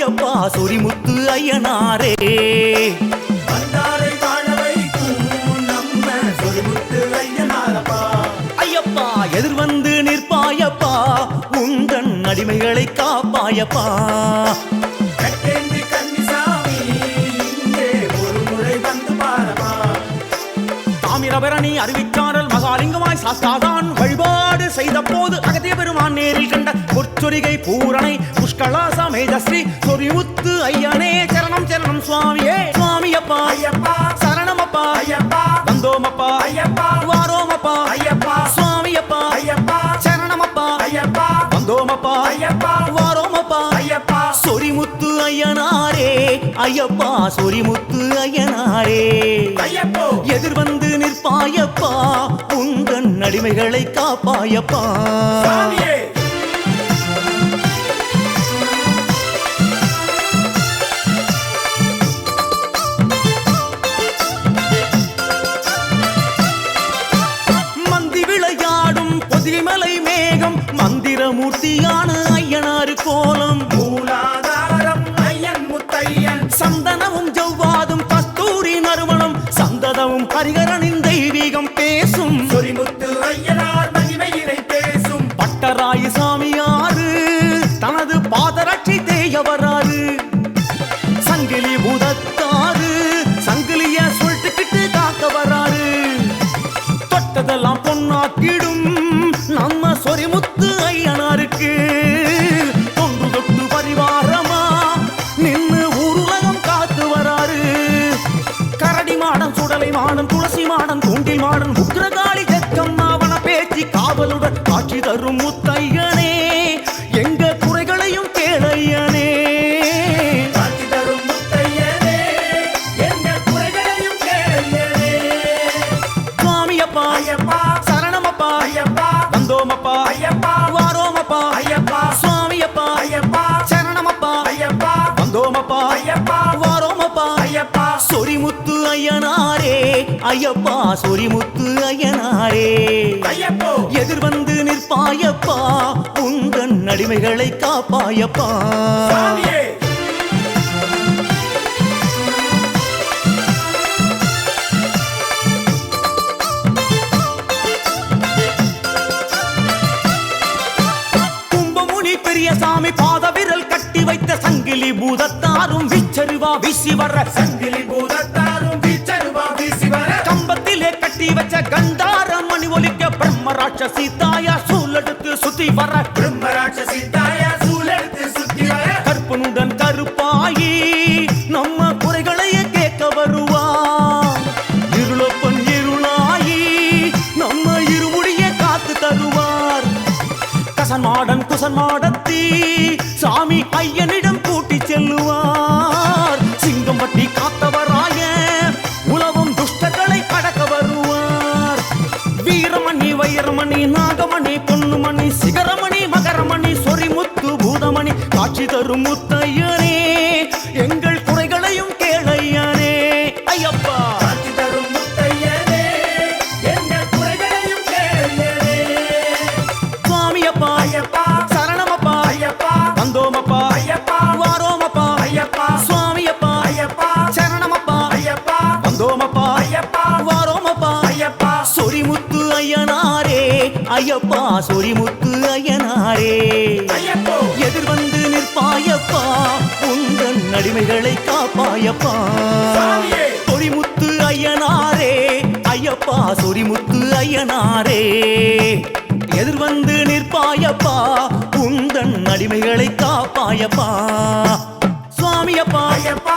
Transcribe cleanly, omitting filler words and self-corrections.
ஐயப்பா சொரிமுத்து ஐயனாரே வந்தாரை வாழ வைக்கும் நம்ம சொரிமுத்து ஐயனாரப்பா. ஐயப்பா எதிர்வந்து நிற்பாயப்பா உந்தன் அடிமைகளை காப்பாயப்பா. கட்டேந்தி கன்னிசாமி இங்கே ஒரு முறை வந்து பாரப்பா. தாமிரபரணி அறிவிச்சாரல் மகாலிங்கமாய் சாஸ்தாதான் வழிபாடு செய்த போது அகத்திய பெருமான் நேரில் கண்ட பொற்சொரிகை பூரணை புஷ்கலா சமேத ஸ்ரீ சொரிமுத்து ஐயனே சரணம் சரணம் சுவாமியே. சுவாமியப்பா ஐயப்பா சரணமப்பா ஐயப்பா வந்தோமப்பா ஐயப்பா வாரோமப்பா ஐயப்பா சுவாமியப்பா ஐயப்பா சரணமப்பா ஐயப்பா வந்தோமப்பா ஐயப்பா வாரோமப்பா ஐயப்பா சொரிமுத்து ஐயனாரே ஐயப்பா சொரிமுத்து ஐயனாரே ஐயப்போ எதிர்வந்து நிற்பாயப்பா உந்தன் அடிமைகளை காப்பாயப்பா. சாமியே. மந்தி விளையாடும் பொதிமலை மேகம் மந்திரமூர்த்தியான ஐயனாறு கோலம் மூலாதாரம் ஐயன் முத்தையன் சந்தனமும் ஜவ்வாதும் கஸ்தூரி நறுமணம் சந்ததமும் ஹரிகரனின் தெய்வீகம் பேசும் சொரிமுத்து ஐயனார் மகிமையினை பேசும் பட்டராயி சாமியாரு தனது பாதரட்சி தேயவராரு சங்கிலி பூதத்தாரு சங்கிலிய சொல்லிட்டுக்கிட்டு காக்க வராரு. தொட்டதெல்லாம் பொன்னாக்கிடும் நம்ம சொரிமுத்து ஐயனாருக்கு தொன்று தொட்டு பரிவாரமா நின்று ஊருலகம் காத்து வராரு. கரடி மாடன் சுடலை மாடன் துளசி மாடன் தூண்டில் மாடன் உக்ரகாளி ஜக்கம்மாவன பேச்சு காவலுடன் காட்சி தரும் முத்தையனே எங்க குறைகளையும் கேளையனே. காட்சி தரும் முத்தையனே எங்கள் குறைகளையும் கேளையனே. சுவாமியப்பா ஐயப்பா சரணமப்பா ஐயப்பா வந்தோமப்பா ஐயப்பா வாரோமப்பா ஐயப்பா சுவாமியப்பா ஐயப்பா சரணமப்பா ஐயப்பா வந்தோமப்பா ஐயப்பா வாரோமப்பா ஐயப்பா சொரிமுத்து ஐயனாரே ஐயப்பா சொரிமுத்து ஐயனாரே ஐயப்போ எதிர்வந்து நிற்பாயப்பா உந்தன் அடிமைகளை காப்பாயப்பா. சாமியே. கும்பமுனி பெரியசாமி பாத விரல் கட்டி வைத்த சங்கிலி பூதத்தாரும் விச்சருவா வீசி வர சங்கிலி பூதத்தாரும் வீச்சருவா வீசி வர கம்பத்திலே கட்டி வச்ச கண்டார மணி ஒலிக்க பிரம்ம ராட்சசி தாயா சூழெடுத்து சுத்தி வர பிரம்மராட்சசி தாயா சூழெடுத்து சுத்தி வர கற்பனுடன் கருப்பாயி நம்ம குறைகளையே கேட்க வருவா. இருளப்பன் இருளாயி நம்ம இருமுடிய காத்து தருவார். கசன்மாடன் குசன்மாடத்தி சாமி ஐயனிடம் கூட்டி செல்லுவார். சிங்கம்பட்டி காத்தவராய உலவும் துஷ்டர்களை அடக்க வருவார். வீரமணி வைரமணி நாகமணி பொன்னுமணி சிகரமணி மகரமணி சொரிமுத்து பூதமணி காட்சி தரும் முத்தையனே எங்கள் குறைகளையும் கேளையனே. ஐயப்பா காட்சி தரும் முத்தையனே எங்கள் குறைகளையும் கேளையனே. சுவாமியப்பா ஐயப்பா சரணமப்பா ஐயப்பா வந்தோமப்பா ஐயப்பா வாரோமப்பா ஐயப்பா சுவாமியப்பா ஐயப்பா சரணமப்பா ஐயப்பா வந்தோமப்பா ஐயப்பா வாரோமப்பா ஐயப்பா சொரிமுத்து ஐயனாரே ஐயப்பா சொரிமுத்து ஐயனாரே ஐயப்போ எதிர்வந்து நிற்பாயப்பா உந்தன் அடிமைகளை காப்பாயப்பா. சாமியே. சொரிமுத்து ஐயனாரே ஐயப்பா சொரிமுத்து ஐயனாரே எதிர்வந்து நிற்பாயப்பா உந்தன் அடிமைகளை காப்பாயப்பா. சுவாமியப்பா ஐயப்பா